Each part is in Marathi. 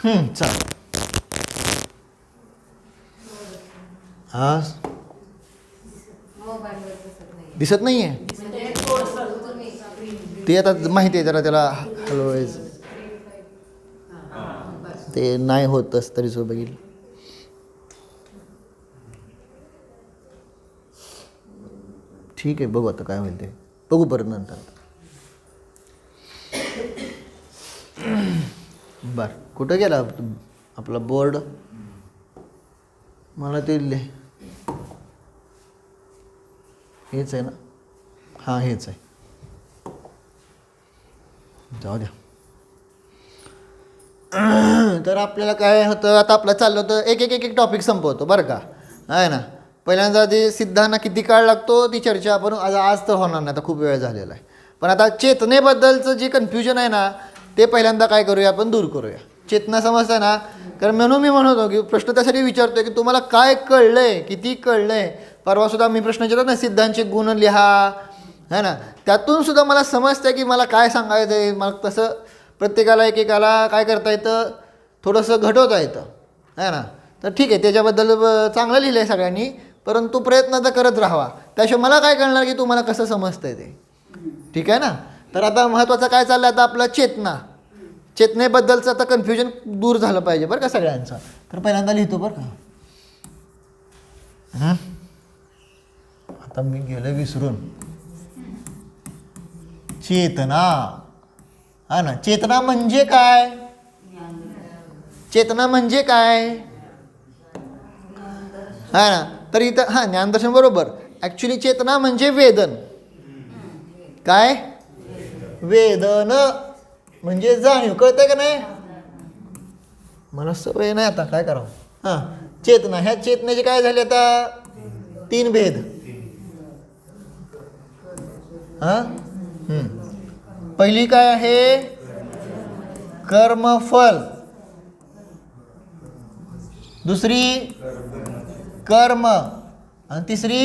चालेल. हा दिसत नाही आहे ते आता माहिती आहे जरा त्याला हलवायचं ते नाही होतच तरी सो बघील. ठीक आहे बघू आता काय होईल ते बघू परत नंतर. बर कुठं गेला आपला बोर्ड मला ते हेच आहे ना. हां हेच आहे जाऊ द्या. तर आपल्याला काय होतं आता आपलं चाललं होतं एक एक एक एक टॉपिक संपवतो बरं का आहे ना. पहिल्यांदा ते सिद्धांना किती काळ लागतो ती चर्चा आपण आज तर होणार नाही आता खूप वेळ झालेला आहे. पण आता चेतनेबद्दलचं जे कन्फ्युजन आहे ना ते पहिल्यांदा काय करूया आपण दूर करूया. चेतना समजतं ना कारण म्हणून मी म्हणतो की प्रश्न त्यासाठी विचारतोय की तुम्हाला काय कळलं आहे किती कळलं आहे. परवासुद्धा मी प्रश्न विचारतो ना सिद्धांचे गुण लिहा है ना. त्यातून सुद्धा मला समजतं की मला काय सांगायचं आहे. मला तसं प्रत्येकाला एकेकाला काय करता येतं थोडंसं घटवता येतं है ना. तर ठीक आहे त्याच्याबद्दल चांगलं लिहिलं आहे सगळ्यांनी परंतु प्रयत्न तर करत राहावा. त्याशिवाय मला काय कळणार की तुम्हाला कसं समजतं आहे ते. ठीक आहे ना. तर आता महत्त्वाचं काय चाललं आता आपलं चेतनेबद्दलचं आता कन्फ्युजन दूर झालं पाहिजे बरं का सगळ्यांचं. तर पहिल्यांदा लिहितो बरं का. आता मी गेलं विसरून चेतना हा ना. चेतना म्हणजे काय चेतना म्हणजे काय हा ना. तर इथं हां ज्ञानदर्शन बरोबर. ॲक्च्युली चेतना म्हणजे वेदन काय वेदन म्हणजे जाणीव कळतंय का नाही. मला सवय नाही आता काय करावं. हां चेतना ह्या चेतनेचे काय झाले आता 3 भेद. हां पहिली काय आहे कर्मफल. दुसरी कर्म आणि तिसरी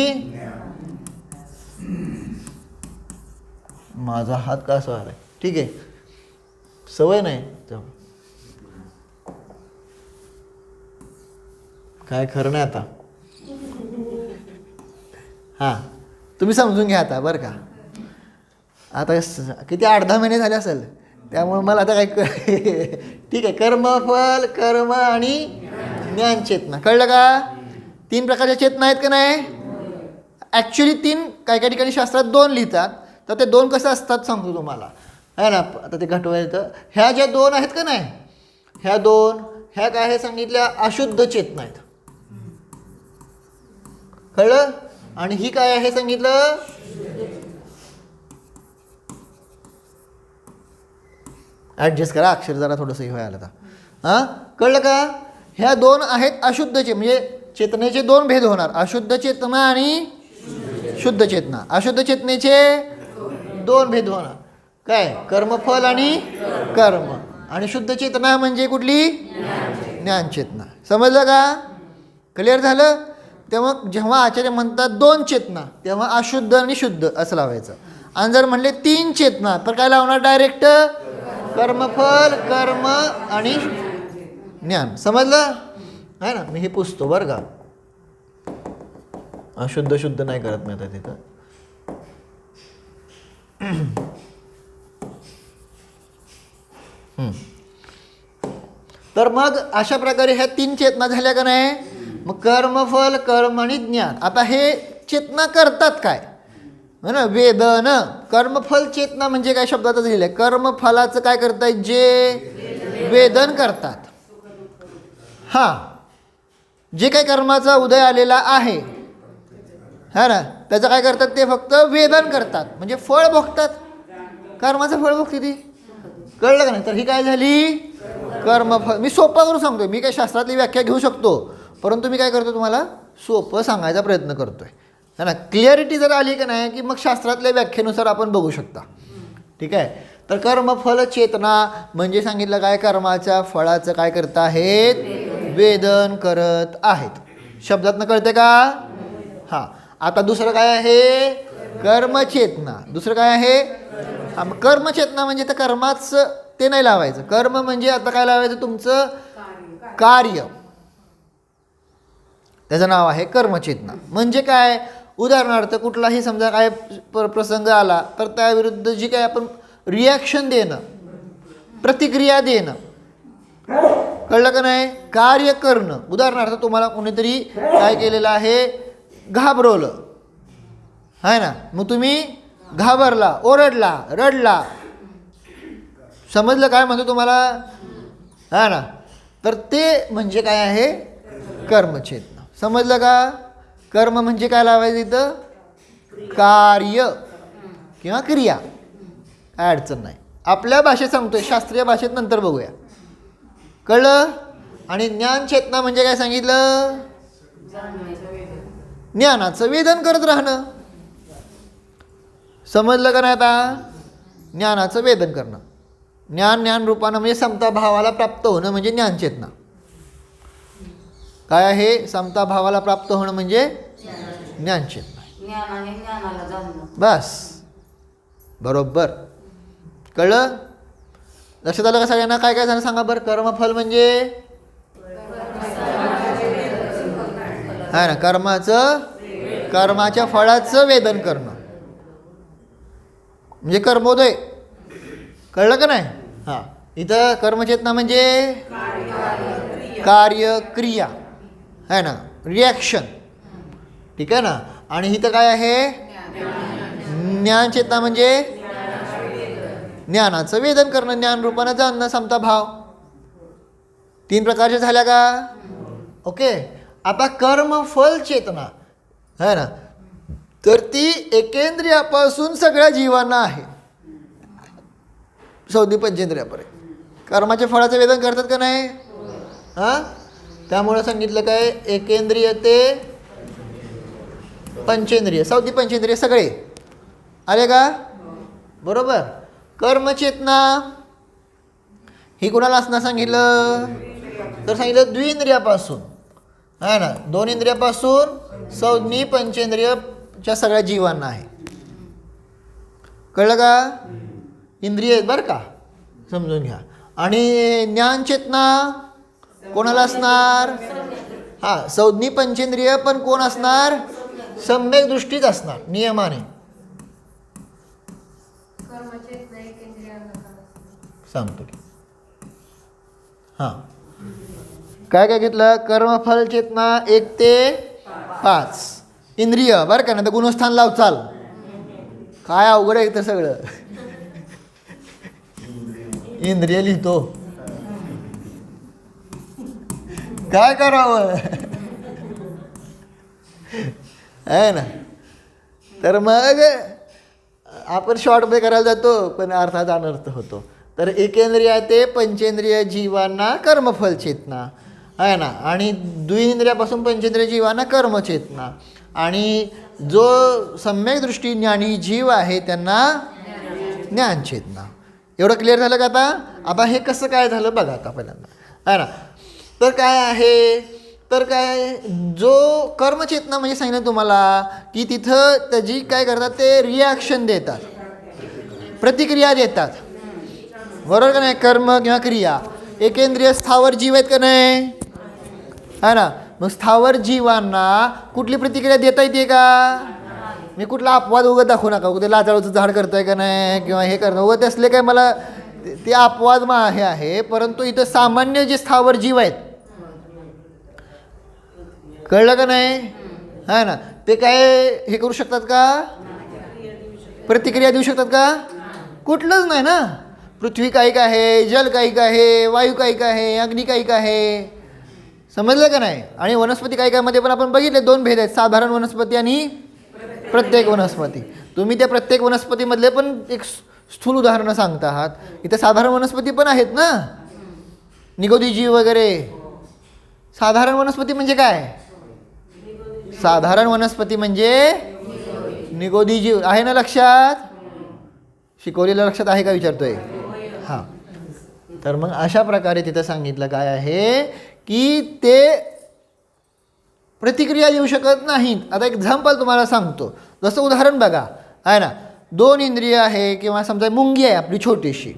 माझा हात का असा आलाय. ठीक आहे सवय नाही काय खरं नाही आता. हां तुम्ही समजून घ्या आता बरं का. आता किती 8-10 महिने झाले असेल त्यामुळे मला आता काय ठीक आहे. कर्मफल कर्म आणि ज्ञानचेतना कळलं का. 3 प्रकारच्या चेतना आहेत का नाही. ॲक्च्युली 3 काही काही ठिकाणी शास्त्रात 2 लिहितात. तर ते 2 कसं असतात सांगतो तुम्हाला है ना. आता ते घटवायचं ह्या ज्या 2 आहेत का नाही ह्या 2 ह्या काय आहे सांगितल्या अशुद्ध चेतना आहेत कळलं. आणि ही काय आहे सांगितलं ॲडजस्ट करा अक्षर जरा थोडंसं हे व्हायला आता. हां कळलं का. ह्या 2 आहेत अशुद्धचे म्हणजे चेतनेचे 2 भेद होणार अशुद्ध चेतना आणि शुद्ध चेतना. अशुद्ध चेतनेचे 2 भेद होणार काय कर्मफल आणि कर्म. आणि शुद्ध चेतना म्हणजे कुठली ज्ञानचेतना. समजलं का क्लिअर झालं. तेव्हा जेव्हा आचार्य म्हणतात 2 चेतना तेव्हा अशुद्ध आणि शुद्ध असं लावायचं. आणि जर म्हणले 3 चेतना तर काय लावणार डायरेक्ट कर्मफल कर्म आणि ज्ञान. समजलं आहे ना. मी हे पुसतो बरं का अशुद्ध शुद्ध नाही करत मी आता तिथं. तर मग अशा प्रकारे ह्या 3 चेतना झाल्या का नाही. मग कर्मफल कर्म आणि ज्ञान. आता हे चेतना करतात काय है ना. वेदन कर्मफल चेतना म्हणजे काय शब्दातच लिहिलं आहे. कर्मफलाचं काय करतायत जे वेदन करतात. हां जे काही कर्माचा उदय आलेला आहे है ना त्याचं काय करतात ते फक्त वेदन करतात म्हणजे फळ भोगतात. कर्माचं फळ भोगते ती कळलं का नाही. तर ही काय झाली कर्मफल. मी सोपं करून सांगतोय. मी काही शास्त्रातली व्याख्या घेऊ शकतो परंतु मी काय करतो तुम्हाला सोपं सांगायचा प्रयत्न करतोय है ना. क्लिअरिटी जर आली का नाही की मग शास्त्रातल्या व्याख्येनुसार आपण बघू शकता. ठीक आहे. तर कर्मफल चेतना म्हणजे सांगितलं काय कर्माच्या फळाचं काय करत आहेत वेदन करत आहेत. शब्दातनं कळते का. हां आता दुसरं काय आहे कर्मचेतना. दुसरं काय आहे कर्मचेतना म्हणजे तर कर्माचं ते नाही लावायचं. कर्म म्हणजे आता काय लावायचं तुमचं कार्य, त्याचं नाव आहे कर्मचेतना. म्हणजे काय, उदाहरणार्थ कुठलाही समजा काय प्रसंग आला तर त्याविरुद्ध जी काय आपण रिॲक्शन देणं, प्रतिक्रिया देणं, कळलं का नाही, कार्य करणं. उदाहरणार्थ तुम्हाला कोणीतरी काय केलेलं आहे, घाबरवलं आहे ना, मग तुम्ही घाबरला, ओरडला, रडला, समजलं काय म्हणतो तुम्हाला, हा ना, तर ते म्हणजे काय आहे, कर्मचेतना. समजलं का, कर्म म्हणजे काय लावायचं इथं, कार्य किंवा क्रिया, काय अडचण नाही. आपल्या भाषेत सांगतोय, शास्त्रीय भाषेत नंतर बघूया, कळलं. आणि ज्ञान चेतना म्हणजे काय सांगितलं, ज्ञानाचं वेदन करत राहणं. समजलं का नाही आता, ज्ञानाचं वेदन करणं, ज्ञान रूपानं म्हणजे समता भावाला प्राप्त होणं म्हणजे ज्ञानचेतना. काय आहे, समता भावाला प्राप्त होणं म्हणजे ज्ञानचेतना. बस, बरोबर, कळलं, लक्षात आलं का सगळ्यांना. काय काय झालं सांगा बरं. कर्मफल म्हणजे हा ना, कर्माच्या फळाचं वेदन करणं म्हणजे कर्मोदय, कळलं का नाही. हां, इथं कर्मचेतना म्हणजे कार्य, क्रिया आहे ना, रिॲक्शन, ठीक आहे ना. आणि इथं काय आहे, ज्ञानचेतना म्हणजे ज्ञानाचं वेदन करणं, ज्ञान रूपानं जाणणं, समता भाव. 3 प्रकारच्या झाल्या का, ओके. आता कर्मफल चेतना है ना, तर ती एकेंद्रियापासून सगळ्या जीवांना आहे, सौदी पंचेंद्रियापर्यंत कर्माच्या फळाचं वेदन करतात का नाही. हां, त्यामुळं सांगितलं काय, एकेंद्रिय ते पंचेंद्रिय, सौदी पंचेंद्रिय सगळे आले का, बरोबर. कर्मचेतना ही कुणाला असणार सांगितलं, तर सांगितलं द्विंद्रियापासून आहे ना, 2 इंद्रियापासून संज्ञी पंचेंद्रियच्या सगळ्या जीवांना आहे, कळलं का. इंद्रिय आहेत बरं का, समजून घ्या. आणि ज्ञानचेतना कोणाला असणार, हां, संज्ञी पंचेंद्रिय पण कोण असणार, सम्यक दृष्टीच असणार नियमाने. सांगतो की, हां, काय काय घेतलं, कर्मफल चेतना 1 ते 5 इंद्रिय बरं का, ना तर गुणस्थान लाव चाल, काय अवघड आहे तर सगळं. इंद्रिय लिहितो, काय करावं आहे ना. तर मग आपण शॉर्टमध्ये करायला जातो पण अर्थात अनर्थ होतो. तर एकेंद्रिय ते पंचेंद्रिय जीवांना कर्मफल चेतना आहे ना, आणि द्विंद्रियापासून पंचेंद्रिय जीवांना कर्मचेतना, आणि जो सम्यक दृष्टी ज्ञानी जीव आहे त्यांना ज्ञानचेतना. एवढं क्लिअर झालं का आता. आता हे कसं काय झालं बघा आता पहिल्यांदा आहे ना. तर काय आहे, तर काय, जो कर्मचेतना म्हणजे सांगितलं तुम्हाला की तिथं त्याची काय करतात, ते रिॲक्शन देतात, प्रतिक्रिया देतात, बरोबर का नाही. कर्म किंवा क्रिया, एकेंद्रिय स्थावर जीव आहेत का नाही, है ना. मग स्थावर जीवांना कुठली प्रतिक्रिया देता येते का, मी कुठला अपवाद उगत दाखवू नका, उगं ते लाजाळूचं झाड करताय का नाही किंवा हे करणं उगत असले काय, मला ते अपवाद मा हे आहे. परंतु इथं सामान्य जे स्थावर जीव आहेत, कळलं का नाही, है ना, ते काय हे करू शकतात का, प्रतिक्रिया देऊ शकतात का, कुठलंच नाही ना. पृथ्वी कायिक आहे, जल कायिक आहे, वायू कायिक आहे, अग्नी कायिक आहे, समजलं का नाही. आणि वनस्पती कायिकामध्ये पण आपण बघितले 2 भेद आहेत, साधारण वनस्पती आणि प्रत्येक वनस्पती. तुम्ही त्या प्रत्येक वनस्पतीमधले पण एक स्थूल उदाहरणं सांगता आहात. इथं साधारण वनस्पती पण आहेत ना, निगोदी जीव वगैरे. साधारण वनस्पती म्हणजे काय, साधारण वनस्पती म्हणजे निगोदी जीव आहे ना, लक्षात, शिकवलेलं लक्षात आहे का विचारतोय. हां, तर मग अशा प्रकारे तिथं सांगितलं काय आहे की ते प्रतिक्रिया देऊ शकत नाहीत. आता एक्झाम्पल तुम्हाला सांगतो, जसं उदाहरण बघा आहे ना, 2 इंद्रिय आहे किंवा समजा मुंगी आहे आपली छोटीशी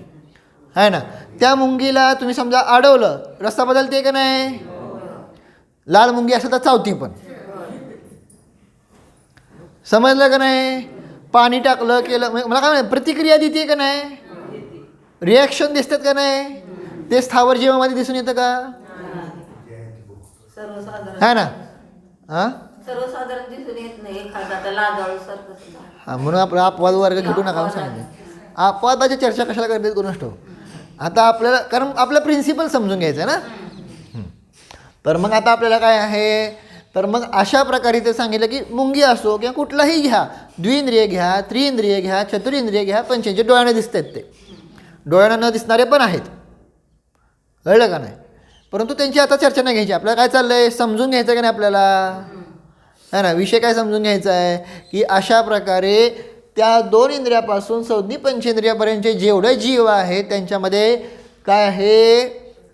आहे ना. त्या मुंगीला तुम्ही समजा अडवलं, रस्ता बदलते का नाही? लाल मुंगी असेल तर चावती पण. समजलं का नाही? पाणी टाकलं केलं मला काय नाही, प्रतिक्रिया देते का नाही? रिॲक्शन दिसतात का नाही? ते स्थावर जीवामध्ये दिसून येतं का? है ना. हां सर्वसाधारण दिसून येत नाही. एखादा लाजाळू सारखं सुद्धा. हां, म्हणून आपलं अपवाद वर्ग घेऊ नका सांगितलं. अपवादाची चर्चा कशाला करते कोणास ठाऊक. आता आपल्याला कारण आपलं प्रिन्सिपल समजून घ्यायचं आहे ना. तर मग आता आपल्याला काय आहे, तर मग अशा प्रकारे ते सांगितलं की मुंगी असो किंवा कुठलाही घ्या, द्विंद्रिय घ्या, त्रिइंद्रिय घ्या, चतुरिंद्रिय घ्या, पंचेंद्रिय, डोळ्याने दिसतात ते, डोळ्यानं न दिसणारे पण आहेत. कळलं का नाही? परंतु त्यांची आता चर्चा नाही घ्यायची. आपल्याला काय चाललं आहे, समजून घ्यायचं का नाही आपल्याला, है ना. विषय काय समजून घ्यायचा आहे की अशा प्रकारे त्या 2 इंद्रियापासून संज्ञी पंचेंद्रियापर्यंतचे जेवढे जीव आहेत त्यांच्यामध्ये काय आहे,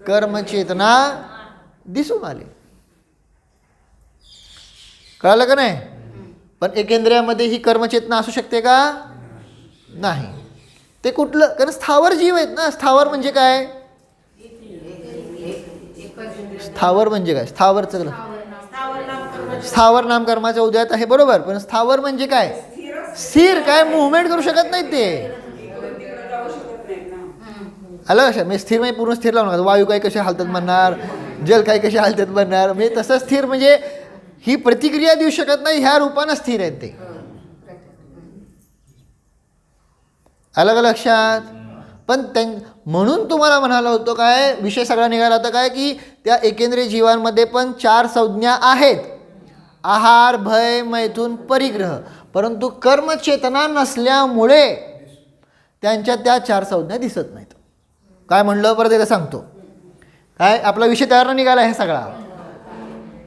कर्मचेतना दिसून आली. कळलं का नाही? पण एकेंद्रियामध्ये ही कर्मचेतना असू शकते का? नाही. ते कुठलं, कारण स्थावर जीव आहेत ना. स्थावर म्हणजे काय? स्थावर म्हणजे काय? स्थावरचं स्थावर नामकर्माच्या उद्यात आहे, बरोबर. पण स्थावर म्हणजे काय? स्थिर. काय मुवमेंट करू शकत नाहीत ते. आलं कशा म्हणजे स्थिर म्हणजे पूर्ण स्थिर लावून नका. वायू काय कसे हालतात म्हणणार, जल काय कसे हालतात म्हणणार, म्हणजे तसं स्थिर म्हणजे ही प्रतिक्रिया देऊ शकत नाही, ह्या रूपानं स्थिर आहेत ते. आलं का लक्षात? पण म्हणून तुम्हाला म्हणाला होतो काय, विषय सगळा निघाला होता काय की त्या एकेंद्रिय जीवांमध्ये पण 4 संज्ञा आहेत, आहार, भय, मैथुन, परिग्रह. परंतु कर्मचेतना नसल्यामुळे त्यांच्या त्या 4 संज्ञा दिसत नाहीत. काय म्हणलं परत एकदा सांगतो. काय आपला विषय तयार निघाला आहे सगळा.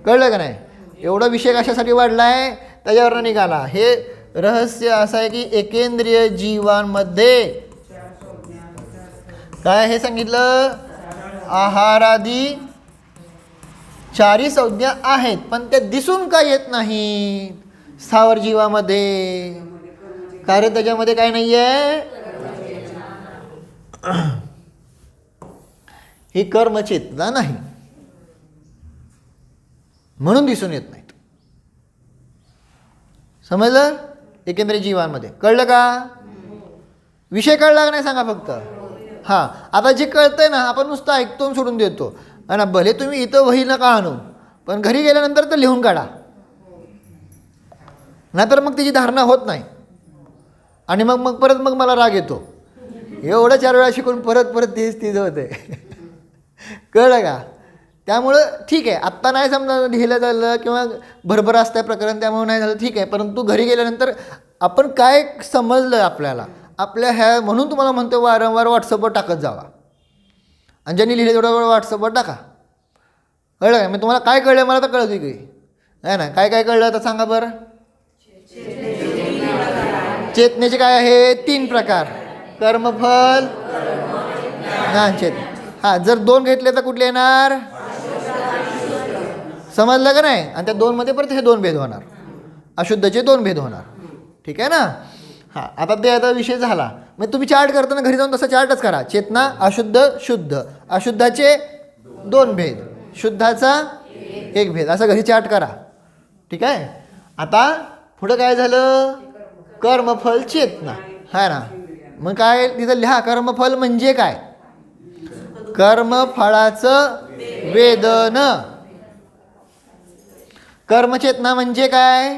कळलं का नाही? एवढा विषय कशासाठी वाढला आहे, त्याच्यावरनं निघाला. हे रहस्य असं आहे की एकेंद्रिय जीवांमध्ये काय हे सांगितलं, आहारादी 4 संज्ञा आहेत, पण त्या दिसून काय येत नाही स्थावर जीवामध्ये. कारण त्याच्यामध्ये काय नाही आहे, ही कर्मचेतना नाही, म्हणून दिसून येत नाहीत. समजलं? एकेंद्रिय जीवांमध्ये. कळलं का? विषय कळला का नाही सांगा फक्त. हां, आता जे कळतंय ना आपण नुसतं ऐकतो आणि सोडून देतो. आणि भले तुम्ही इथं वही नका आणू, पण घरी गेल्यानंतर तर लिहून काढा, नाहीतर मग त्याची धारणा होत नाही. आणि मग परत मला राग येतो, एवढं 4 वेळा शिकून परत तीच होते. कळलं का? त्यामुळं ठीक आहे, आत्ता नाही समजा लिहिलं झालं किंवा भरभर असतं प्रकरण, त्यामुळे नाही झालं, ठीक आहे. परंतु घरी गेल्यानंतर आपण काय समजलं आपल्याला, आपल्या ह्या म्हणून तुम्हाला म्हणतो वारंवार व्हॉट्सअपवर टाकत जावा. आणि ज्यांनी लिहिले तेवढं वेळ व्हॉट्सअपवर टाका. कळलं काय? मग तुम्हाला काय कळलं मला तर कळतं की आहे ना. काय कळलं आता सांगा बरं. चेतनेचे काय आहे 3 प्रकार, कर्मफल, ज्ञानचेतना. हां, जर 2 घेतले तर कुठले येणार, समजलं का नाही? आणि त्या 2 मध्ये परत हे 2 भेद होणार, अशुद्धचे 2 भेद होणार. ठीक आहे ना. हां, आता विषय झाला. मग तुम्ही चार्ट करताना घरी जाऊन तसं चार्टच करा. चेतना, अशुद्ध, शुद्ध, अशुद्धाचे 2 भेद, शुद्धाचा 1 भेद, असं घरी चार्ट करा. ठीक आहे. आता पुढं काय झालं, कर्मफल चेतना, है ना. मग काय तिथं लिहा, कर्मफल म्हणजे काय, कर्मफळाचं वेदन. कर्मचेतना म्हणजे काय,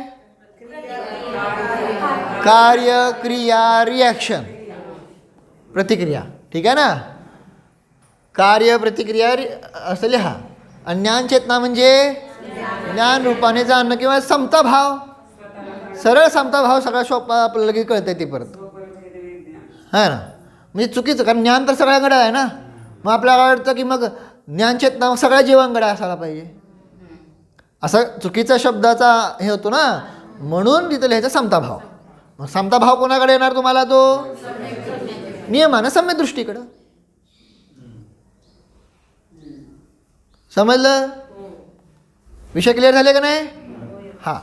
कार्य, क्रिया, रिॲक्शन, प्रतिक्रिया. ठीक आहे ना. कार्य, प्रतिक्रिया असं लिहा. आणि ज्ञानचेतना म्हणजे ज्ञान रूपाने जाणणं किंवा समताभाव, सरळ समताभाव, सगळा सोपा आपल्याला लगेच कळतंय ते परत, है ना. म्हणजे चुकीचं, कारण ज्ञान तर सगळ्यांकडे आहे ना. मग आपल्याला वाटतं की मग ज्ञानचेतना सगळ्या जीवांकडे असायला पाहिजे, असं चुकीचा शब्दाचा हे होतो ना. म्हणून तिथं लिहायचा समताभाव. मग समताभाव कोणाकडे येणार तुम्हाला, तो नियमानं सम्यक दृष्टीकडं. समजलं? विषय क्लिअर झाले का नाही? हां,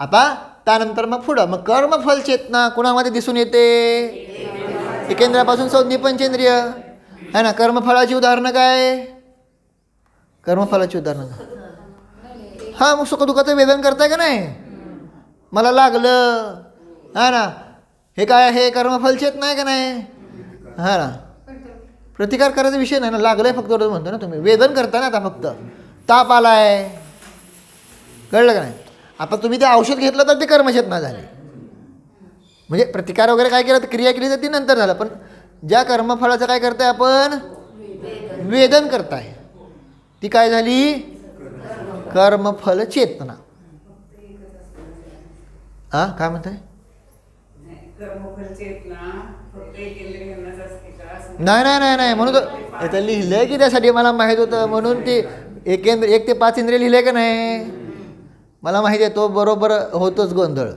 आता त्यानंतर मग पुढं मग कर्मफल चेतना कुणामध्ये दिसून येते, एकेंद्रियापासून संज्ञी पंचेंद्रिय. है ना. कर्मफळाची उदाहरणं काय? कर्मफळाची उदाहरणं हां, मग सुखदुःखाचं वेदन करताय का नाही? मला लागलं, हा ना, हे काय आहे? कर्मफल चेतना आहे का नाही? हा ना, प्रतिकार करायचा विषय नाही ना, लागलंय फक्त एवढं म्हणतो ना तुम्ही. वेदन करता ना आता, फक्त ताप आलाय, कळलं का नाही? आता तुम्ही ते औषध घेतलं तर ते कर्मचेतना झाली. म्हणजे प्रतिकार वगैरे काय केलं तर क्रिया केली तर ती नंतर झालं. पण ज्या कर्मफळाचं काय करताय आपण? वेदन करताय, ती काय झाली? कर्मफल चेतना. हा, काय म्हणताय? नाही नाही नाही नाही, म्हणून तर लिहिलंय की त्यासाठी मला माहीत होतं, म्हणून ते 1 ते 5 इंद्रिय लिहिलंय का नाही? मला माहिती आहे, तो बरोबर होतोच गोंधळ.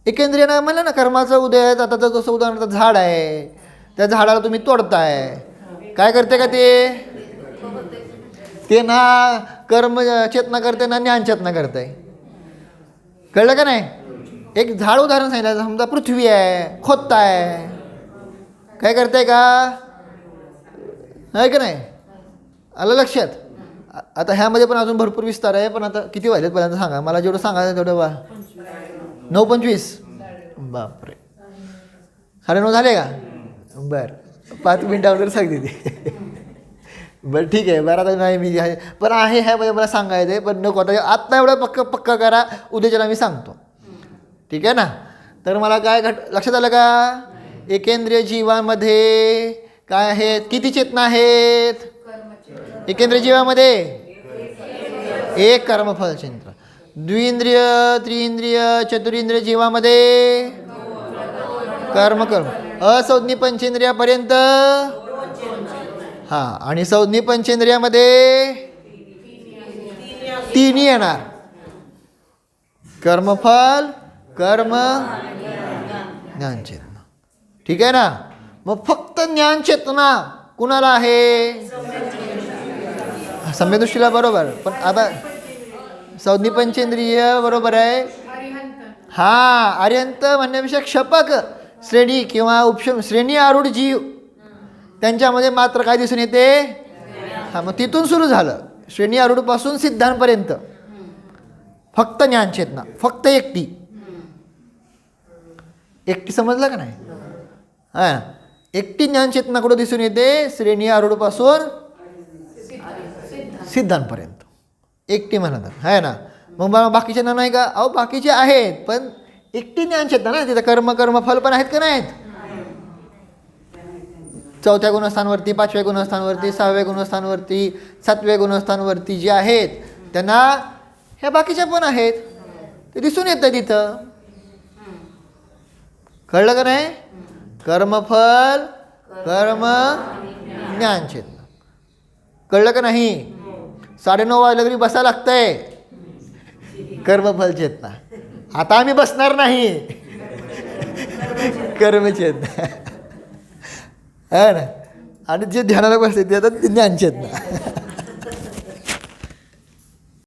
एकेंद्रिय ना म्हणलं ना, कर्माचं उदय आहे. आता तर जसं उदाहरणार्थ झाड आहे, त्या झाडाला तुम्ही तोडताय, काय करते का ते ना कर्म चेतना करते ना ज्ञान चेतना करते. कळलं का नाही? एक झाड उदाहरण सांगितलं, समजा पृथ्वी आहे, खोदताय, काय करताय का? आहे का नाही? आलं लक्षात? आता ह्यामध्ये पण अजून भरपूर विस्तार आहे, पण आता किती वाजलेत पहिल्यांदा सांगा मला. जेवढं सांगायचं तेवढं 9:25. बापरे, 9:30 झाले का? बरं, 5 मिनिटं अगोदर सांगते ती. बरं ठीक आहे. बरं आता नाही मी आहे, पण आहे ह्यामध्ये मला सांगायचं आहे, पण नको आता. आत्ता एवढं पक्का करा, उद्याच्याला मी सांगतो, ठीक आहे ना? तर मला काय लक्षात आलं का? एकेंद्रिय जीवामध्ये काय आहेत? किती चेतना आहेत एकेंद्रिय जीवामध्ये? एक कर्मफल चेतना. द्विंद्रिय, त्रिइंद्रिय, चतुरिंद्रिय जीवामध्ये कर्म. असंज्ञी पंचेंद्रियापर्यंत, हां, आणि संज्ञी पंचेंद्रियामध्ये 3 येणार. कर्मफल, कर्म, ज्ञानचेतना. ठीक आहे ना? मग फक्त ज्ञानचेतना कुणाला आहे? सम्यदृष्टीला बरोबर. पण आता संज्ञी पंचेंद्रिय बरोबर आहे. हां, अर्यंत म्हणण्यापेक्षा क्षपक श्रेणी किंवा उपशम श्रेणी आरूढ जीव, त्यांच्यामध्ये मात्र काय दिसून येते? हां, मग तिथून सुरू झालं, श्रेणी आरूढपासून सिद्धांपर्यंत फक्त ज्ञानचेतना, फक्त एकटी. समजलं का नाही? हां, एकटी ज्ञानचेतना कुठं दिसून येते? श्रेणी आरूढपासून सिद्धांपर्यंत एकटी म्हणतात, आहे ना? मग मला बाकीचे ना नाही का? अहो बाकीचे आहेत, पण एकटी ज्ञानचेतना ना. तिथं कर्मफल पण आहेत का नाहीत? 4थ्या गुणस्थानवरती, 5व्या गुणस्थानवरती, 6व्या गुणस्थानवरती, 7व्या गुणस्थानवरती जे आहेत, त्यांना ह्या बाकीच्या पण आहेत, ते दिसून येतं तिथं. कळलं का नाही? कर्मफल, कर्म, ज्ञानचेतना. कळलं का नाही? 9:30 वाजल्या तरी बसायला लागतंय. कर्मफल चेतना. आता आम्ही बसणार नाही. कर्मचेतना, है ना? आणि जे ध्यानाला बसते ते आता ज्ञानचेतना.